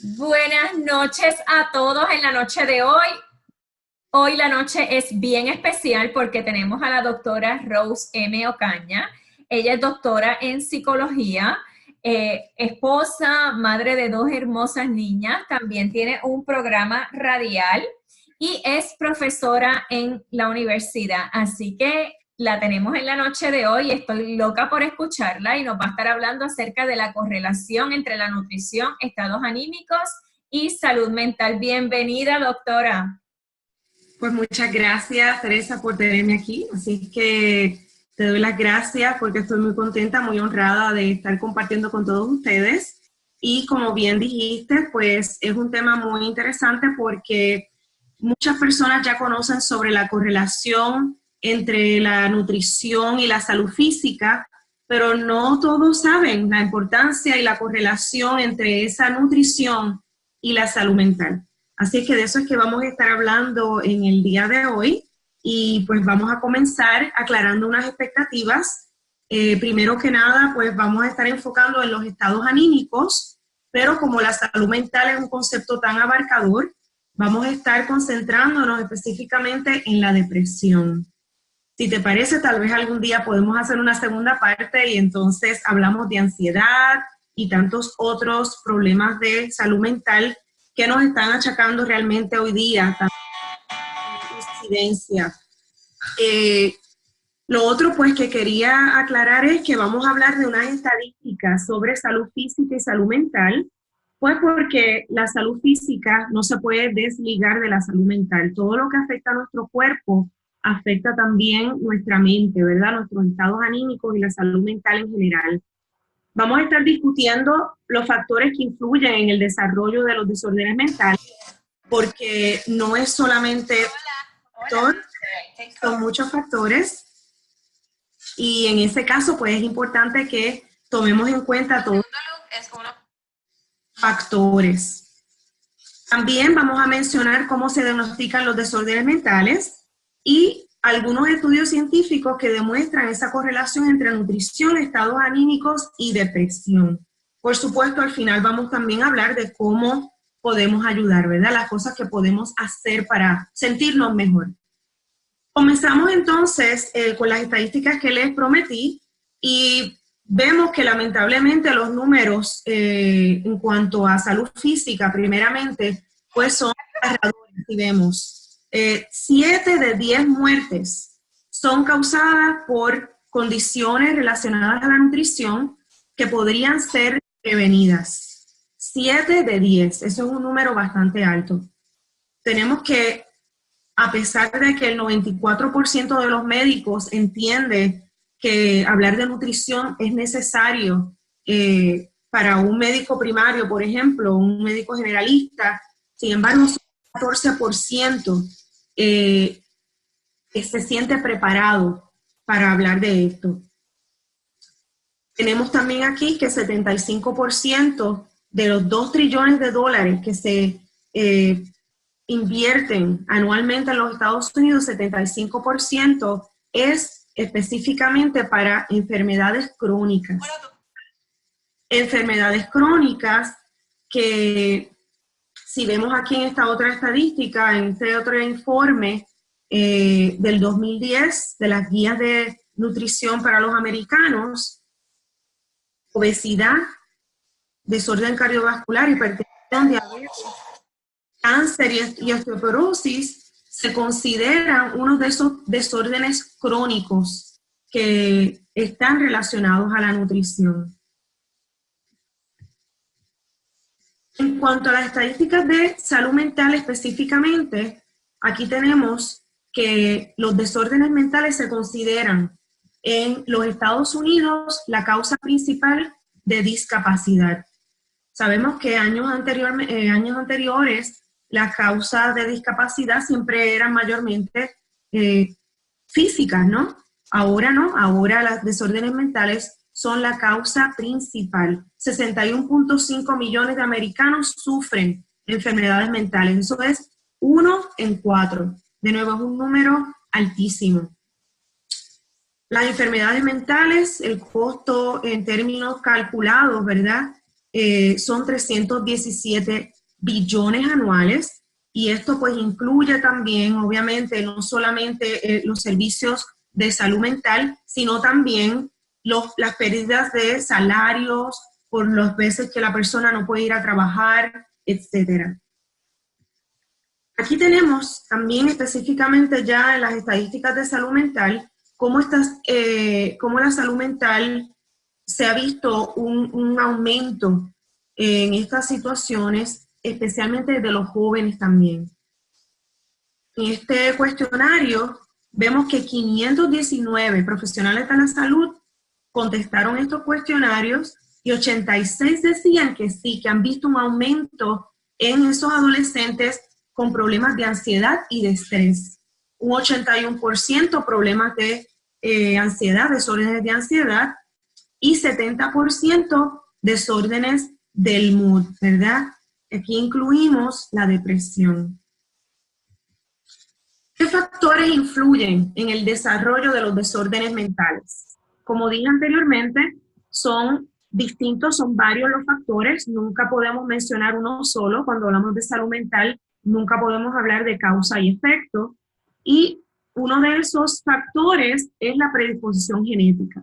Buenas noches a todos en la noche de hoy. Hoy la noche es bien especial porque tenemos a la doctora Rose M. Ocaña. Ella es doctora en psicología, esposa, madre de dos hermosas niñas, también tiene un programa radial y es profesora en la universidad. Así que la tenemos en la noche de hoy, estoy loca por escucharla y nos va a estar hablando acerca de la correlación entre la nutrición, estados anímicos y salud mental. Bienvenida, doctora. Pues muchas gracias, Teresa, por tenerme aquí. Así que te doy las gracias porque estoy muy contenta, muy honrada de estar compartiendo con todos ustedes. Y como bien dijiste, pues es un tema muy interesante porque muchas personas ya conocen sobre la correlación entre la nutrición y la salud física, pero no todos saben la importancia y la correlación entre esa nutrición y la salud mental. Así que de eso es que vamos a estar hablando en el día de hoy y pues vamos a comenzar aclarando unas expectativas. Primero que nada, pues vamos a estar enfocando en los estados anímicos, pero como la salud mental es un concepto tan abarcador, vamos a estar concentrándonos específicamente en la depresión. Si te parece, tal vez algún día podemos hacer una segunda parte y entonces hablamos de ansiedad y tantos otros problemas de salud mental que nos están achacando realmente hoy día, incidencia. Lo otro pues que quería aclarar es que vamos a hablar de unas estadísticas sobre salud física y salud mental, pues porque la salud física no se puede desligar de la salud mental. Todo lo que afecta a nuestro cuerpo afecta también nuestra mente, ¿verdad? Nuestros estados anímicos y la salud mental en general. Vamos a estar discutiendo los factores que influyen en el desarrollo de los desórdenes mentales, porque no es solamente factor, son muchos factores, y en ese caso pues es importante que tomemos en cuenta todos los factores. También vamos a mencionar cómo se diagnostican los desórdenes mentales y algunos estudios científicos que demuestran esa correlación entre nutrición, estados anímicos y depresión. Por supuesto, al final vamos también a hablar de cómo podemos ayudar, ¿verdad? Las cosas que podemos hacer para sentirnos mejor. Comenzamos entonces con las estadísticas que les prometí y vemos que lamentablemente los números en cuanto a salud física, primeramente, pues son aterradores. Y vemos 7 de 10 muertes son causadas por condiciones relacionadas a la nutrición que podrían ser prevenidas. 7 de 10, eso es un número bastante alto. Tenemos que, a pesar de que el 94% de los médicos entiende que hablar de nutrición es necesario para un médico primario, por ejemplo, un médico generalista, sin embargo, un 14% que se siente preparado para hablar de esto. Tenemos también aquí que 75% de los 2 trillones de dólares que se invierten anualmente en los Estados Unidos, 75% es específicamente para enfermedades crónicas. Enfermedades crónicas que, si vemos aquí en esta otra estadística, en este otro informe del 2010, de las guías de nutrición para los americanos, obesidad, desorden cardiovascular, hipertensión, diabetes, cáncer y osteoporosis se consideran uno de esos desórdenes crónicos que están relacionados a la nutrición. En cuanto a las estadísticas de salud mental específicamente, aquí tenemos que los desórdenes mentales se consideran en los Estados Unidos la causa principal de discapacidad. Sabemos que años anteriores las causas de discapacidad siempre eran mayormente físicas, ¿no? Ahora no, ahora los desórdenes mentales son la causa principal. 61.5 millones de americanos sufren enfermedades mentales. Eso es 1 en 4. De nuevo, es un número altísimo. Las enfermedades mentales, el costo en términos calculados, ¿verdad? son 317 billones anuales, y esto pues incluye también, obviamente, no solamente los servicios de salud mental, sino también las pérdidas de salarios por las veces que la persona no puede ir a trabajar, etcétera. Aquí tenemos también específicamente ya en las estadísticas de salud mental cómo la salud mental se ha visto un aumento en estas situaciones, especialmente de los jóvenes también. En este cuestionario vemos que 519 profesionales de la salud contestaron estos cuestionarios y 86 decían que sí, que han visto un aumento en esos adolescentes con problemas de ansiedad y de estrés. Un 81% problemas de ansiedad, desórdenes de ansiedad, y 70% desórdenes del mood, ¿verdad? Aquí incluimos la depresión. ¿Qué factores influyen en el desarrollo de los desórdenes mentales? Como dije anteriormente, son distintos, son varios los factores, nunca podemos mencionar uno solo. Cuando hablamos de salud mental, nunca podemos hablar de causa y efecto, y uno de esos factores es la predisposición genética.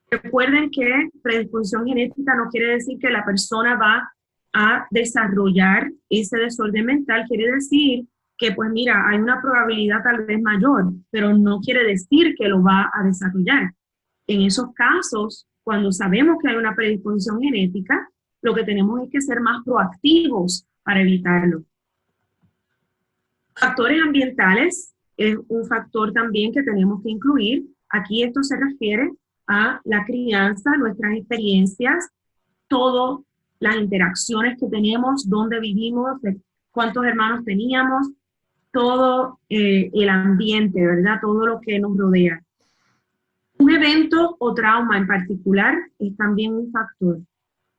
Recuerden que predisposición genética no quiere decir que la persona va a desarrollar ese desorden mental, quiere decir que pues mira, hay una probabilidad tal vez mayor, pero no quiere decir que lo va a desarrollar. En esos casos, cuando sabemos que hay una predisposición genética, lo que tenemos es que ser más proactivos para evitarlo. Factores ambientales es un factor también que tenemos que incluir. Aquí esto se refiere a la crianza, nuestras experiencias, todas las interacciones que tenemos, dónde vivimos, cuántos hermanos teníamos, todo el ambiente, ¿verdad? Todo lo que nos rodea. Un evento o trauma en particular es también un factor.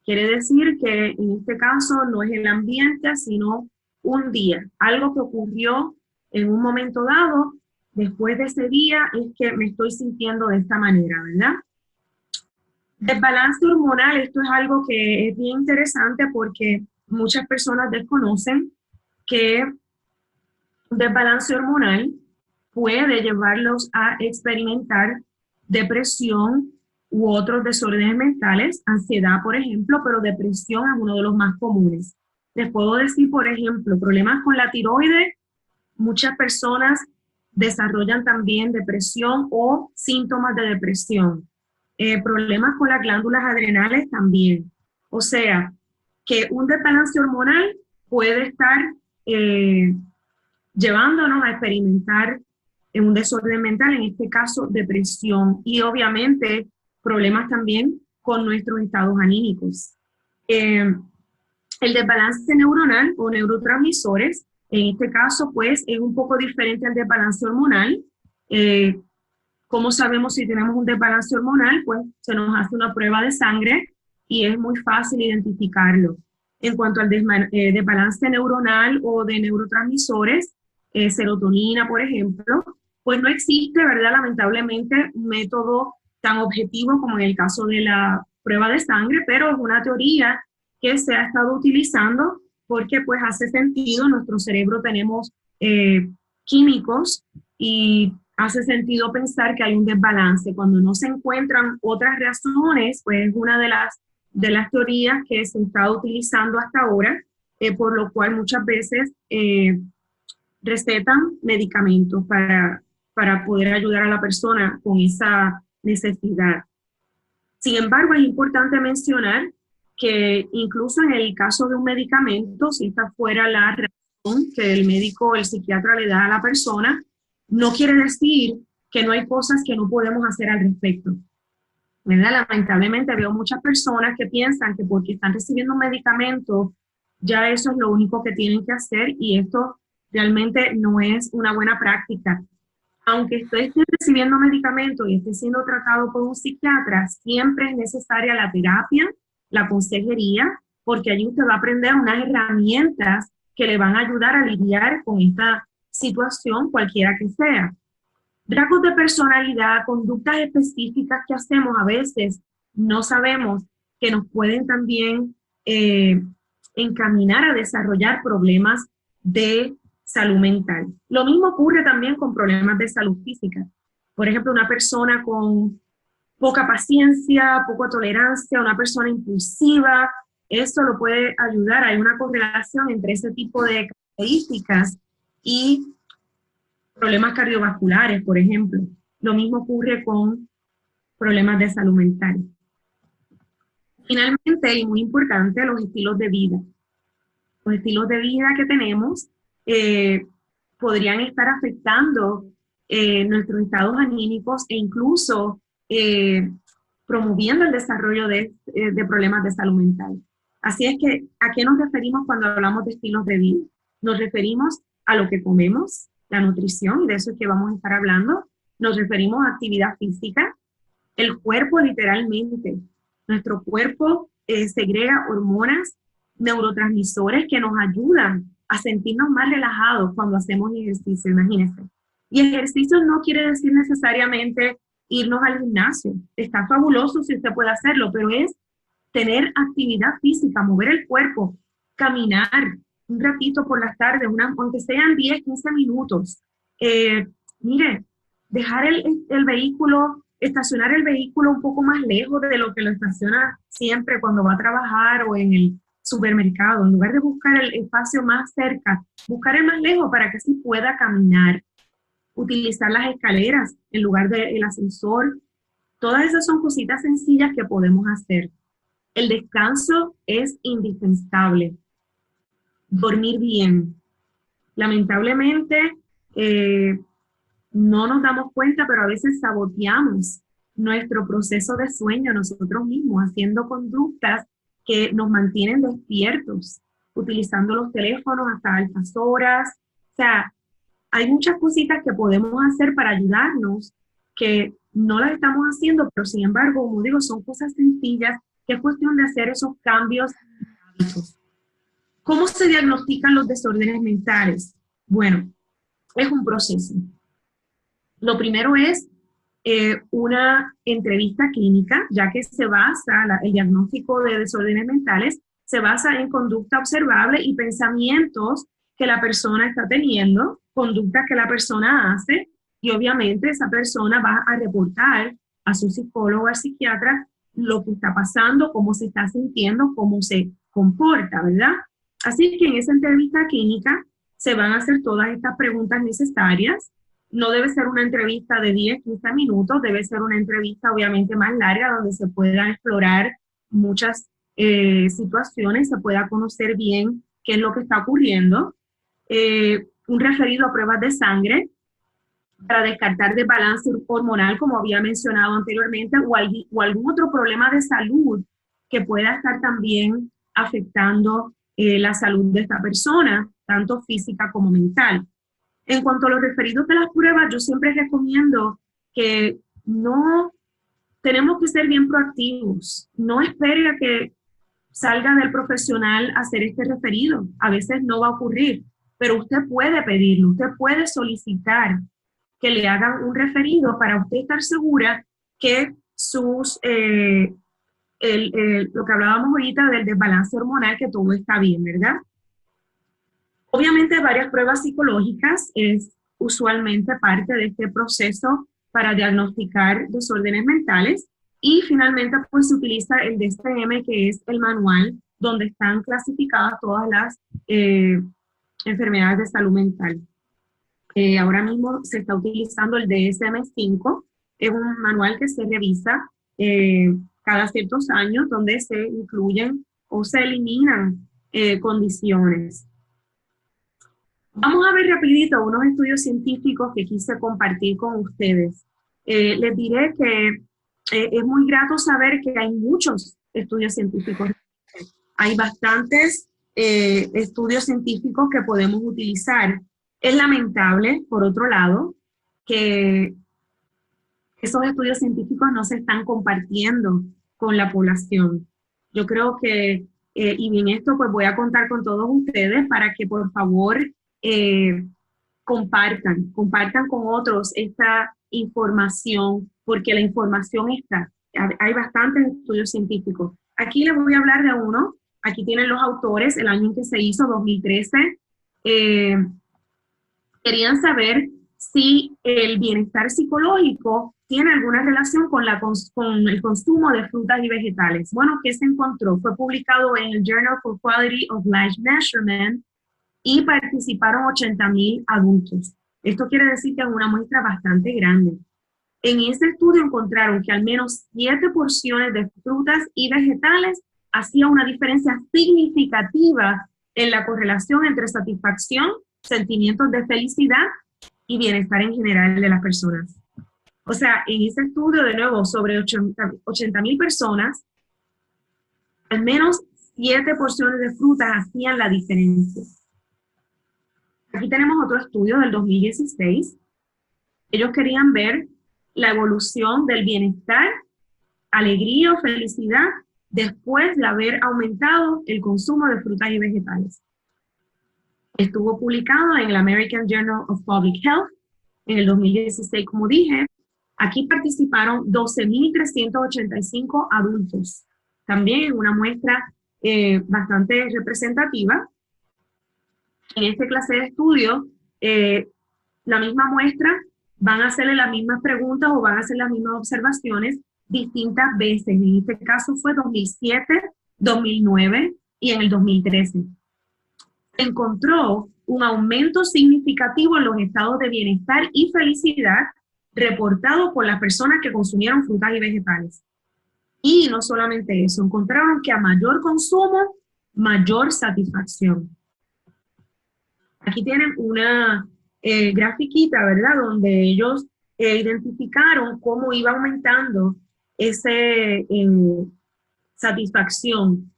Quiere decir que en este caso no es el ambiente, sino un día. Algo que ocurrió en un momento dado, después de ese día es que me estoy sintiendo de esta manera, ¿verdad? Desbalance hormonal, esto es algo que es bien interesante porque muchas personas desconocen que un desbalance hormonal puede llevarlos a experimentar depresión u otros desórdenes mentales, ansiedad, por ejemplo, pero depresión es uno de los más comunes. Les puedo decir, por ejemplo, problemas con la tiroides, muchas personas desarrollan también depresión o síntomas de depresión. Problemas con las glándulas adrenales también. O sea, que un desbalance hormonal puede estar llevándonos a experimentar un desorden mental, en este caso depresión, y obviamente problemas también con nuestros estados anímicos. El desbalance neuronal o neurotransmisores, en este caso pues es un poco diferente al desbalance hormonal. ¿Cómo sabemos si tenemos un desbalance hormonal? Pues se nos hace una prueba de sangre y es muy fácil identificarlo. En cuanto al desbalance neuronal o de neurotransmisores, serotonina, por ejemplo, pues no existe, ¿verdad? Lamentablemente, un método tan objetivo como en el caso de la prueba de sangre, pero es una teoría que se ha estado utilizando porque pues hace sentido, en nuestro cerebro tenemos químicos y hace sentido pensar que hay un desbalance. Cuando no se encuentran otras razones, pues es una de las teorías que se ha estado utilizando hasta ahora, por lo cual muchas veces recetan medicamentos para poder ayudar a la persona con esa necesidad. Sin embargo, es importante mencionar que incluso en el caso de un medicamento, si esta fuera la razón que el médico o el psiquiatra le da a la persona, no quiere decir que no hay cosas que no podemos hacer al respecto, ¿verdad? Lamentablemente veo muchas personas que piensan que porque están recibiendo un medicamento, ya eso es lo único que tienen que hacer, y esto realmente no es una buena práctica. Aunque usted esté recibiendo medicamentos y esté siendo tratado por un psiquiatra, siempre es necesaria la terapia, la consejería, porque allí usted va a aprender unas herramientas que le van a ayudar a lidiar con esta situación, cualquiera que sea. Rasgos de personalidad, conductas específicas que hacemos a veces, no sabemos que nos pueden también encaminar a desarrollar problemas de salud mental. Lo mismo ocurre también con problemas de salud física. Por ejemplo, una persona con poca paciencia, poca tolerancia, una persona impulsiva, eso lo puede ayudar. Hay una correlación entre ese tipo de características y problemas cardiovasculares, por ejemplo. Lo mismo ocurre con problemas de salud mental. Finalmente, y muy importante, los estilos de vida. Los estilos de vida que tenemos podrían estar afectando nuestros estados anímicos e incluso promoviendo el desarrollo de problemas de salud mental. Así es que, ¿a qué nos referimos cuando hablamos de estilos de vida? Nos referimos a lo que comemos, la nutrición, y de eso es que vamos a estar hablando. Nos referimos a actividad física, el cuerpo literalmente. Nuestro cuerpo segrega hormonas, neurotransmisores que nos ayudan a sentirnos más relajados cuando hacemos ejercicio, imagínense. Y ejercicio no quiere decir necesariamente irnos al gimnasio. Está fabuloso si usted puede hacerlo, pero es tener actividad física, mover el cuerpo, caminar un ratito por las tardes, aunque sean 10, 15 minutos. Mire, dejar el vehículo, estacionar el vehículo un poco más lejos de lo que lo estaciona siempre cuando va a trabajar o en el supermercado. En lugar de buscar el espacio más cerca, buscar el más lejos para que así pueda caminar. Utilizar las escaleras en lugar del ascensor. Todas esas son cositas sencillas que podemos hacer. El descanso es indispensable. Dormir bien. Lamentablemente, no nos damos cuenta, pero a veces saboteamos nuestro proceso de sueño nosotros mismos, haciendo conductas que nos mantienen despiertos, utilizando los teléfonos hasta altas horas. O sea, hay muchas cositas que podemos hacer para ayudarnos, que no las estamos haciendo, pero sin embargo, como digo, son cosas sencillas, que es cuestión de hacer esos cambios en hábitos. ¿Cómo se diagnostican los desórdenes mentales? Bueno, es un proceso. Lo primero es una entrevista clínica, ya que se basa, el diagnóstico de desórdenes mentales se basa en conducta observable y pensamientos que la persona está teniendo, conductas que la persona hace, y obviamente esa persona va a reportar a su psicólogo o al psiquiatra lo que está pasando, cómo se está sintiendo, cómo se comporta, ¿verdad? Así que en esa entrevista clínica se van a hacer todas estas preguntas necesarias. No debe ser una entrevista de 10, 15 minutos, debe ser una entrevista obviamente más larga donde se puedan explorar muchas situaciones, se pueda conocer bien qué es lo que está ocurriendo. Un referido a pruebas de sangre para descartar desbalance hormonal, como había mencionado anteriormente, o algún otro problema de salud que pueda estar también afectando la salud de esta persona, tanto física como mental. En cuanto a los referidos de las pruebas, yo siempre recomiendo que no tenemos que ser bien proactivos. No espere a que salga del profesional a hacer este referido. A veces no va a ocurrir, pero usted puede pedirlo, usted puede solicitar que le hagan un referido para usted estar segura que sus, lo que hablábamos ahorita del desbalance hormonal, que todo está bien, ¿verdad? Obviamente varias pruebas psicológicas es usualmente parte de este proceso para diagnosticar desórdenes mentales, y finalmente pues se utiliza el DSM, que es el manual donde están clasificadas todas las enfermedades de salud mental. Ahora mismo se está utilizando el DSM-5, es un manual que se revisa cada ciertos años, donde se incluyen o se eliminan condiciones. Vamos a ver rapidito unos estudios científicos que quise compartir con ustedes. Les diré que es muy grato saber que hay muchos estudios científicos. Hay bastantes estudios científicos que podemos utilizar. Es lamentable, por otro lado, que esos estudios científicos no se están compartiendo con la población. Yo creo que, y en esto pues voy a contar con todos ustedes para que por favor compartan con otros esta información, porque la información está. Hay bastantes estudios científicos. Aquí les voy a hablar de uno. aquí tienen los autores, el año en que se hizo, 2013, querían saber si el bienestar psicológico tiene alguna relación con el consumo de frutas y vegetales. Bueno, ¿qué se encontró? Fue publicado en el Journal for Quality of Life Measurement y participaron 80,000 adultos. Esto quiere decir que es una muestra bastante grande. En este estudio encontraron que al menos 7 porciones de frutas y vegetales hacía una diferencia significativa en la correlación entre satisfacción, sentimientos de felicidad y bienestar en general de las personas. O sea, en ese estudio, de nuevo, sobre 80,000 personas, al menos 7 porciones de frutas hacían la diferencia. Aquí tenemos otro estudio del 2016. Ellos querían ver la evolución del bienestar, alegría o felicidad después de haber aumentado el consumo de frutas y vegetales. Estuvo publicado en el American Journal of Public Health en el 2016, como dije. Aquí participaron 12,385 adultos, también en una muestra bastante representativa. En esta clase de estudio, la misma muestra, van a hacerle las mismas preguntas o van a hacer las mismas observaciones distintas veces. En este caso fue 2007, 2009 y en el 2013. Se encontró un aumento significativo en los estados de bienestar y felicidad reportado por las personas que consumieron frutas y vegetales. Y no solamente eso, encontraron que a mayor consumo, mayor satisfacción. Aquí tienen una grafiquita, ¿verdad? Donde ellos identificaron cómo iba aumentando esa satisfacción.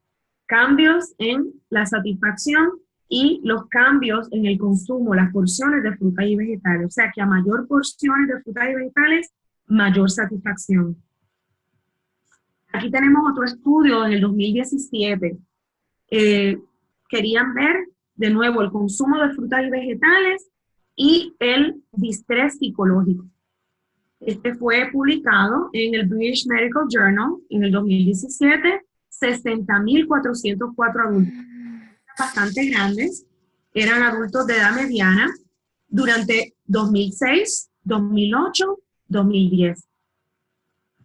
Cambios en la satisfacción y los cambios en el consumo, las porciones de frutas y vegetales. O sea que a mayor porciones de frutas y vegetales, mayor satisfacción. Aquí tenemos otro estudio en el 2017. Querían ver de nuevo el consumo de frutas y vegetales y el distrés psicológico. Este fue publicado en el British Medical Journal en el 2017, 60,404 adultos, bastante grandes, eran adultos de edad mediana, durante 2006, 2008, 2010.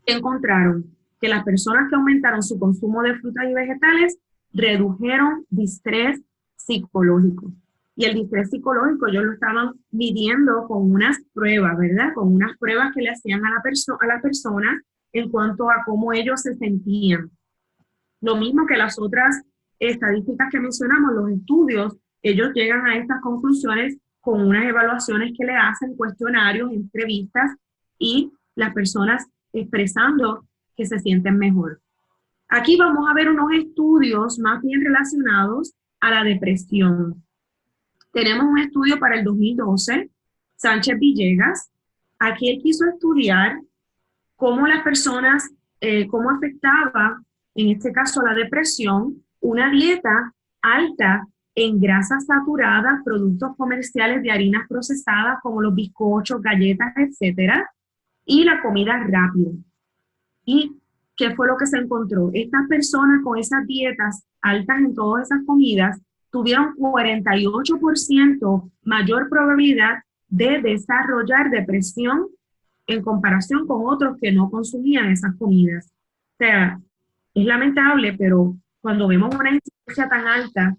Encontraron que las personas que aumentaron su consumo de frutas y vegetales redujeron distrés psicológico. Y el distrés psicológico ellos lo estaban midiendo con unas pruebas, ¿verdad? Con unas pruebas que le hacían a la persona en cuanto a cómo ellos se sentían. Lo mismo que las otras estadísticas que mencionamos, los estudios, ellos llegan a estas conclusiones con unas evaluaciones que le hacen, cuestionarios, entrevistas, y las personas expresando que se sienten mejor. Aquí vamos a ver unos estudios más bien relacionados a la depresión. Tenemos un estudio para el 2012, Sánchez Villegas. Aquí él quiso estudiar cómo las personas, cómo afectaba, en este caso la depresión, una dieta alta en grasas saturadas, productos comerciales de harinas procesadas como los bizcochos, galletas, etcétera, y la comida rápida. ¿Y qué fue lo que se encontró? Estas personas con esas dietas altas en todas esas comidas tuvieron 48% mayor probabilidad de desarrollar depresión en comparación con otros que no consumían esas comidas. O sea, es lamentable, pero cuando vemos una incidencia tan alta,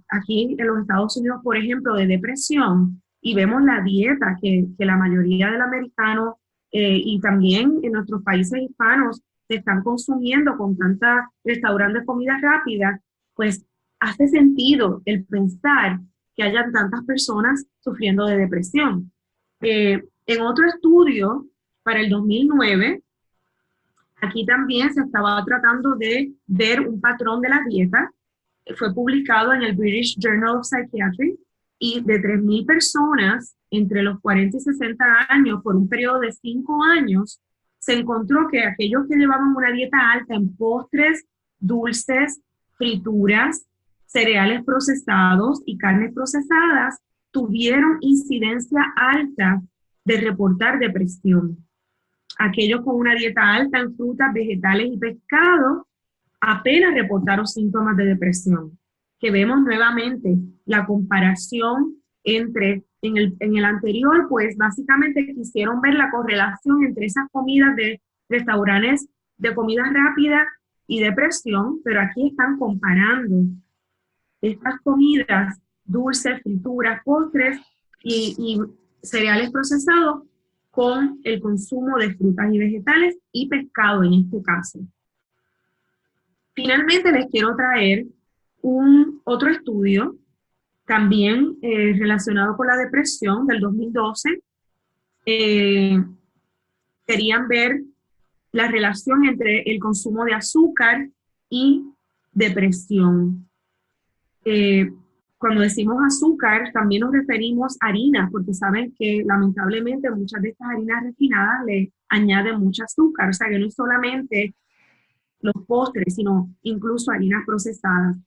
aquí en los Estados Unidos, por ejemplo, de depresión, y vemos la dieta que la mayoría del americano y también en nuestros países hispanos se están consumiendo con tantos restaurantes de comida rápida, pues hace sentido el pensar que hayan tantas personas sufriendo de depresión. En otro estudio, para el 2009, aquí también se estaba tratando de ver un patrón de la dieta. Fue publicado en el British Journal of Psychiatry, y de 3,000 personas entre los 40 y 60 años por un periodo de 5 años, se encontró que aquellos que llevaban una dieta alta en postres, dulces, frituras, cereales procesados y carnes procesadas, tuvieron incidencia alta de reportar depresión. Aquellos con una dieta alta en frutas, vegetales y pescado apenas reportaron síntomas de depresión. Que vemos nuevamente la comparación entre, en el anterior, pues básicamente quisieron ver la correlación entre esas comidas de restaurantes de comida rápida y depresión, pero aquí están comparando estas comidas dulces, frituras, postres y cereales procesados con el consumo de frutas y vegetales y pescado en este caso. Finalmente les quiero traer otro estudio también relacionado con la depresión del 2012. Querían ver la relación entre el consumo de azúcar y depresión. Cuando decimos azúcar, también nos referimos a harinas, porque saben que lamentablemente muchas de estas harinas refinadas le añaden mucho azúcar, o sea que no es solamente los postres, sino incluso harinas procesadas.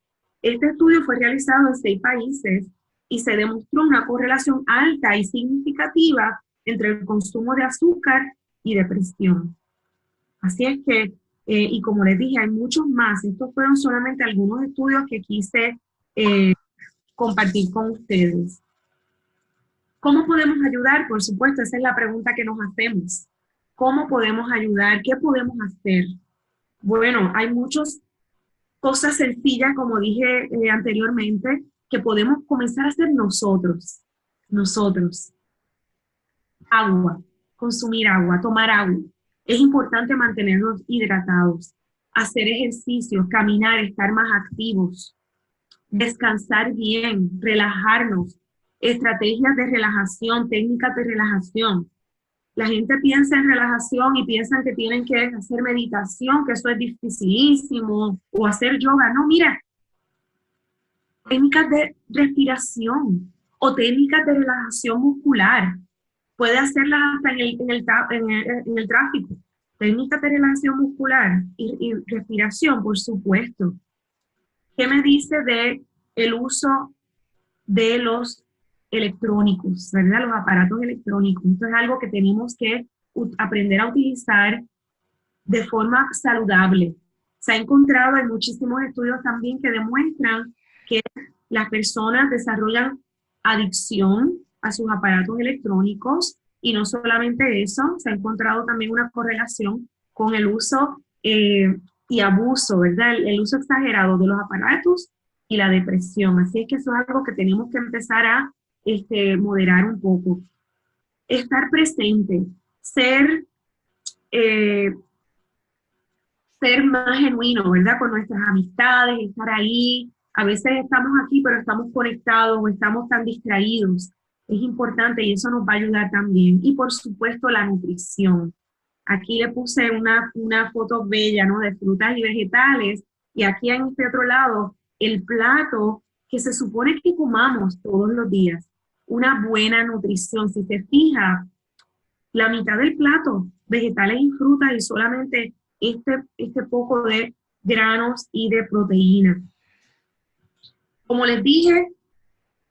Este estudio fue realizado en 6 países y se demostró una correlación alta y significativa entre el consumo de azúcar y depresión. Así es que, y como les dije, hay muchos más. Estos fueron solamente algunos estudios que quise compartir con ustedes. ¿Cómo podemos ayudar? Por supuesto, esa es la pregunta que nos hacemos. ¿Cómo podemos ayudar? ¿Qué podemos hacer? Bueno, hay muchas cosas sencillas, como dije anteriormente, que podemos comenzar a hacer nosotros. Nosotros. Agua, consumir agua, tomar agua. Es importante mantenernos hidratados, hacer ejercicios, caminar, estar más activos, descansar bien, relajarnos, estrategias de relajación, técnicas de relajación. La gente piensa en relajación y piensan que tienen que hacer meditación, que eso es dificilísimo, o hacer yoga. No, mira, técnicas de respiración o técnicas de relajación muscular. Puede hacerlas hasta en el tráfico. Técnicas de relajación muscular y respiración, por supuesto. ¿Qué me dice de el uso de los electrónicos, ¿verdad? Los aparatos electrónicos. Esto es algo que tenemos que aprender a utilizar de forma saludable. Se ha encontrado en muchísimos estudios también que demuestran que las personas desarrollan adicción a sus aparatos electrónicos y no solamente eso, se ha encontrado también una correlación con el uso y abuso, ¿verdad? El uso exagerado de los aparatos y la depresión. Así es que eso es algo que tenemos que empezar a moderar un poco. Estar presente, ser más genuino, ¿verdad? Con nuestras amistades, estar ahí. A veces estamos aquí, pero estamos conectados o estamos tan distraídos. Es importante y eso nos va a ayudar también. Y por supuesto la nutrición. Aquí le puse una foto bella, ¿no? De frutas y vegetales. Y aquí en este otro lado, el plato que se supone que comamos todos los días. Una buena nutrición. Si se fija, la mitad del plato, vegetales y frutas y solamente este poco de granos y de proteína. Como les dije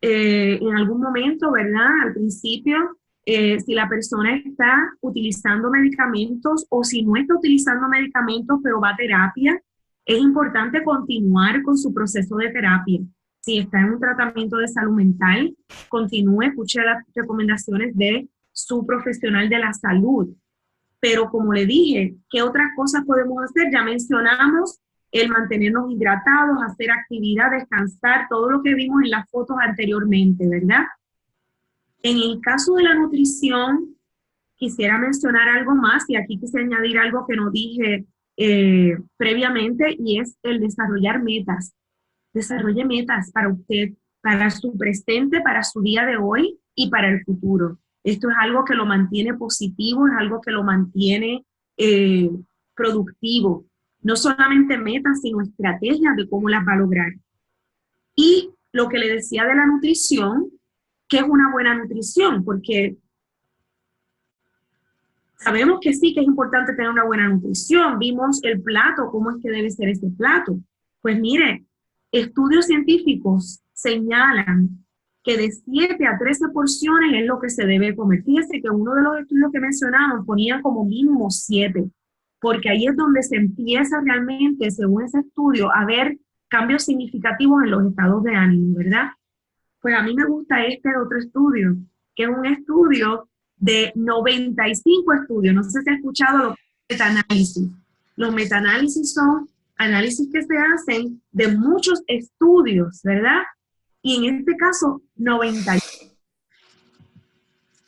en algún momento, ¿verdad? Al principio, si la persona está utilizando medicamentos o si no está utilizando medicamentos pero va a terapia, es importante continuar con su proceso de terapia. Si está en un tratamiento de salud mental, continúe, escuche las recomendaciones de su profesional de la salud. Pero como le dije, ¿qué otras cosas podemos hacer? Ya mencionamos el mantenernos hidratados, hacer actividad, descansar, todo lo que vimos en las fotos anteriormente, ¿verdad? En el caso de la nutrición, quisiera mencionar algo más y aquí quise añadir algo que no dije previamente y es el desarrollar metas. Desarrolle metas para usted, para su presente, para su día de hoy y para el futuro. Esto es algo que lo mantiene positivo, es algo que lo mantiene productivo. No solamente metas, sino estrategias de cómo las va a lograr. Y lo que le decía de la nutrición, ¿qué es una buena nutrición? Porque sabemos que sí que es importante tener una buena nutrición. Vimos el plato, cómo es que debe ser ese plato. Pues mire, estudios científicos señalan que de 7 a 13 porciones es lo que se debe comer. Fíjese que uno de los estudios que mencionamos ponían como mínimo 7. porque ahí es donde se empieza realmente, según ese estudio, a ver cambios significativos en los estados de ánimo, ¿verdad? Pues a mí me gusta este otro estudio, que es un estudio de 95 estudios. No sé si has escuchado los metaanálisis. Los metaanálisis son análisis que se hacen de muchos estudios, ¿verdad? Y en este caso, 90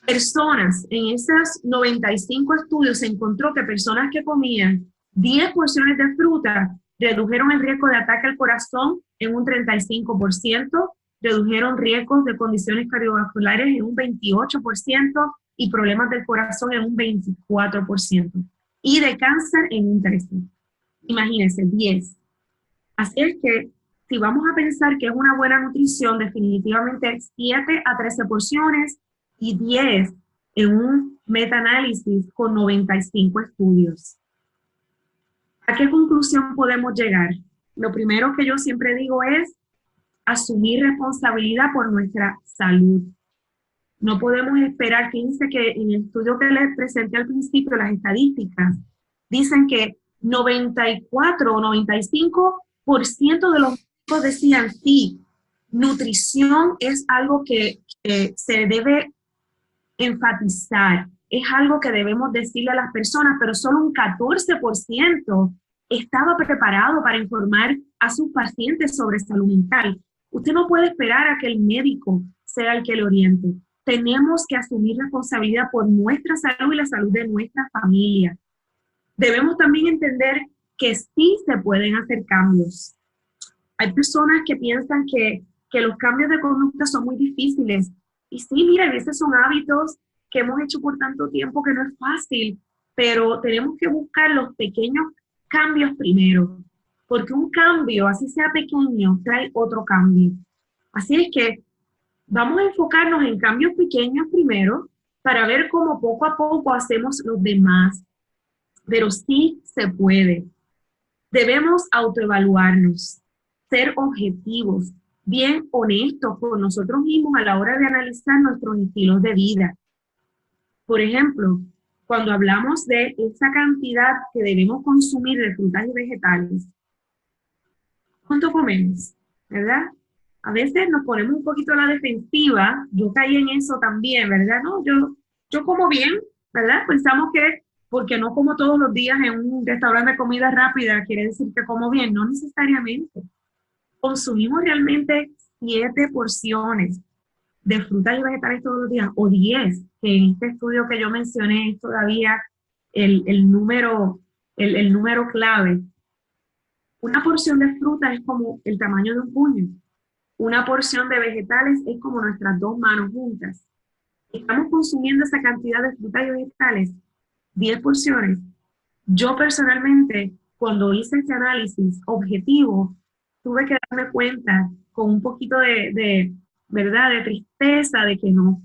personas, en esos 95 estudios se encontró que personas que comían 10 porciones de fruta redujeron el riesgo de ataque al corazón en un 35%, redujeron riesgos de condiciones cardiovasculares en un 28% y problemas del corazón en un 24% y de cáncer en un 13%. Imagínense, 10. Así es que si vamos a pensar que es una buena nutrición, definitivamente 7 a 13 porciones y 10 en un metaanálisis con 95 estudios. ¿A qué conclusión podemos llegar? Lo primero que yo siempre digo es asumir responsabilidad por nuestra salud. No podemos esperar. Fíjense que en el estudio que les presenté al principio, las estadísticas dicen que 94 o 95% de los médicos decían sí, nutrición es algo que se debe enfatizar, es algo que debemos decirle a las personas, pero solo un 14% estaba preparado para informar a sus pacientes sobre salud mental. Usted no puede esperar a que el médico sea el que le oriente. Tenemos que asumir responsabilidad por nuestra salud y la salud de nuestra familia. Debemos también entender que sí se pueden hacer cambios. Hay personas que piensan que los cambios de conducta son muy difíciles. Y sí, mira, a veces son hábitos que hemos hecho por tanto tiempo que no es fácil, pero tenemos que buscar los pequeños cambios primero, porque un cambio, así sea pequeño, trae otro cambio. Así es que vamos a enfocarnos en cambios pequeños primero para ver cómo poco a poco hacemos los demás, pero sí se puede. Debemos autoevaluarnos, ser objetivos, bien honestos con nosotros mismos a la hora de analizar nuestros estilos de vida. Por ejemplo, cuando hablamos de esa cantidad que debemos consumir de frutas y vegetales, ¿cuánto comemos? ¿Verdad? A veces nos ponemos un poquito a la defensiva. Yo caí en eso también, ¿verdad? No, yo como bien, ¿verdad? Pensamos que porque no como todos los días en un restaurante de comida rápida quiere decir que como bien. No necesariamente. Consumimos realmente 7 porciones de frutas y vegetales todos los días, o 10, que en este estudio que yo mencioné es todavía el número clave. Una porción de fruta es como el tamaño de un puño. Una porción de vegetales es como nuestras 2 manos juntas. Estamos consumiendo esa cantidad de frutas y vegetales, 10 porciones. Yo personalmente, cuando hice este análisis objetivo, tuve que darme cuenta con un poquito de ¿verdad?, de tristeza, de que no.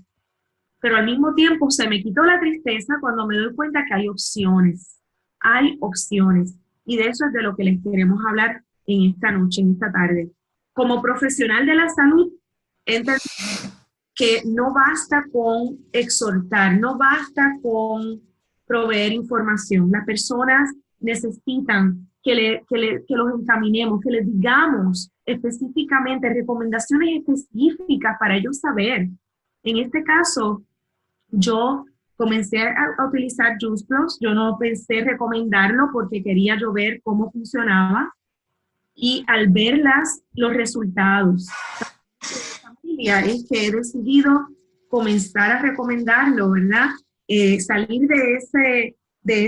Pero al mismo tiempo se me quitó la tristeza cuando me doy cuenta que hay opciones. Hay opciones. Y de eso es de lo que les queremos hablar en esta noche, en esta tarde. Como profesional de la salud, entendí que no basta con exhortar, no basta con proveer información. Las personas necesitan que los encaminemos, que les digamos específicamente recomendaciones específicas para ellos saber. En este caso, yo comencé a utilizar Juice Plus. Yo no pensé recomendarlo porque quería yo ver cómo funcionaba. Y al ver los resultados de la familia es que he decidido comenzar a recomendarlo, ¿verdad? Salir de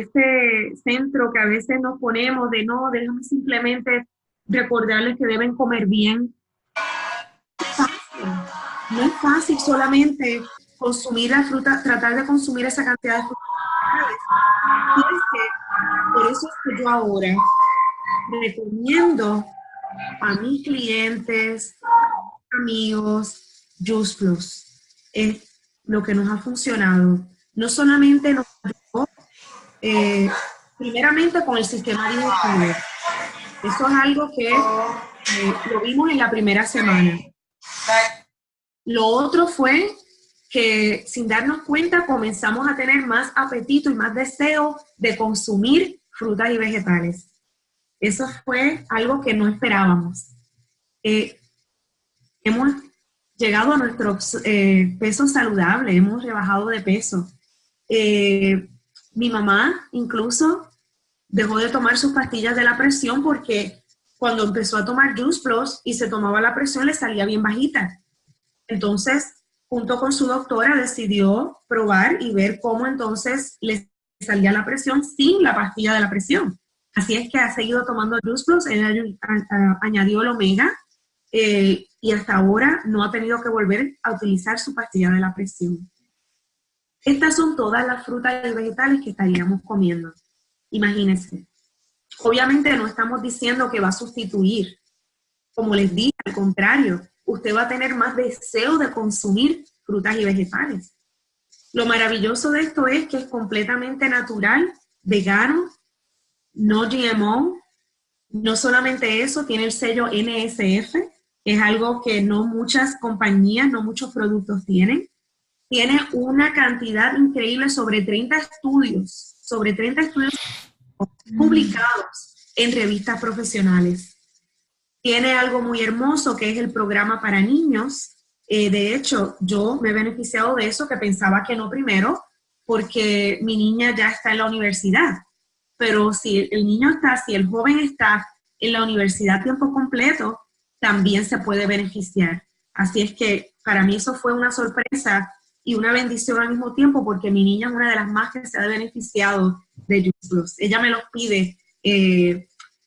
ese centro que a veces nos ponemos de no, déjame simplemente recordarles que deben comer bien. No es fácil solamente consumir la fruta, tratar de consumir esa cantidad de frutas. Por eso es que yo ahora recomiendo a mis clientes, amigos, Juice Plus. Es lo que nos ha funcionado. No solamente nos ayudó, primeramente con el sistema digestivo. Eso es algo que lo vimos en la primera semana. Lo otro fue que sin darnos cuenta comenzamos a tener más apetito y más deseo de consumir frutas y vegetales. Eso fue algo que no esperábamos. Hemos llegado a nuestro peso saludable, hemos rebajado de peso. Mi mamá incluso dejó de tomar sus pastillas de la presión porque cuando empezó a tomar Juice Plus y se tomaba la presión le salía bien bajita. Entonces, junto con su doctora, decidió probar y ver cómo entonces le salía la presión sin la pastilla de la presión. Así es que ha seguido tomando Juice Plus, él añadió el omega y hasta ahora no ha tenido que volver a utilizar su pastilla de la presión. Estas son todas las frutas y vegetales que estaríamos comiendo. Imagínense. Obviamente no estamos diciendo que va a sustituir. Como les dije, al contrario, usted va a tener más deseo de consumir frutas y vegetales. Lo maravilloso de esto es que es completamente natural, vegano, no GMO. No solamente eso, tiene el sello NSF, que es algo que no muchas compañías, no muchos productos tienen. Tiene una cantidad increíble, sobre 30 estudios publicados en revistas profesionales. Tiene algo muy hermoso que es el programa para niños. De hecho, yo me he beneficiado de eso, que pensaba que no primero, porque mi niña ya está en la universidad. Pero si el joven está en la universidad a tiempo completo, también se puede beneficiar. Así es que para mí eso fue una sorpresa y una bendición al mismo tiempo, porque mi niña es una de las más que se ha beneficiado de Juice Plus. Ella me los pide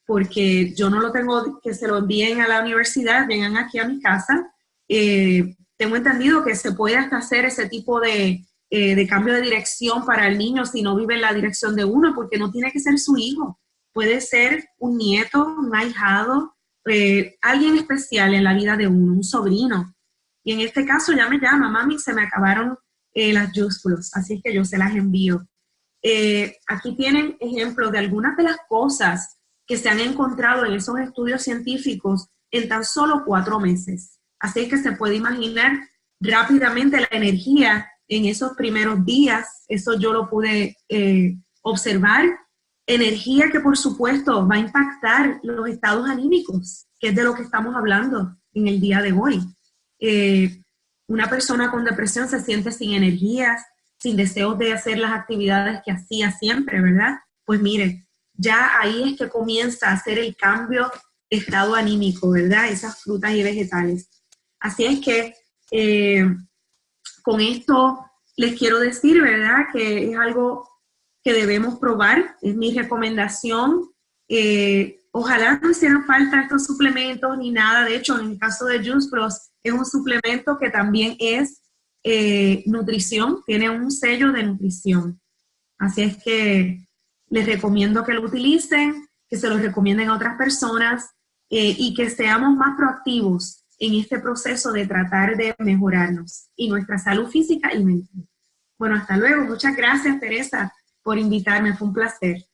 porque yo no lo tengo que se lo envíen a la universidad, vengan aquí a mi casa. Tengo entendido que se puede hasta hacer ese tipo de cambio de dirección para el niño si no vive en la dirección de uno, porque no tiene que ser su hijo. Puede ser un nieto, un ahijado, alguien especial en la vida de uno, un sobrino. Y en este caso ya me llama, mami, se me acabaron las Juice Plus, así es que yo se las envío. Aquí tienen ejemplos de algunas de las cosas que se han encontrado en esos estudios científicos en tan solo 4 meses. Así es que se puede imaginar rápidamente la energía en esos primeros días. Eso yo lo pude observar. Energía que por supuesto va a impactar los estados anímicos, que es de lo que estamos hablando en el día de hoy. Una persona con depresión se siente sin energías, sin deseos de hacer las actividades que hacía siempre, ¿verdad? Pues mire, ya ahí es que comienza a hacer el cambio de estado anímico, ¿verdad? Esas frutas y vegetales. Así es que con esto les quiero decir, ¿verdad? Que es algo que debemos probar, es mi recomendación. Ojalá no hicieran falta estos suplementos ni nada. De hecho, en el caso de Juice Plus, es un suplemento que también es nutrición, tiene un sello de nutrición. Así es que les recomiendo que lo utilicen, que se lo recomienden a otras personas y que seamos más proactivos en este proceso de tratar de mejorarnos y nuestra salud física y mental. Bueno, hasta luego. Muchas gracias, Teresa, por invitarme. Fue un placer.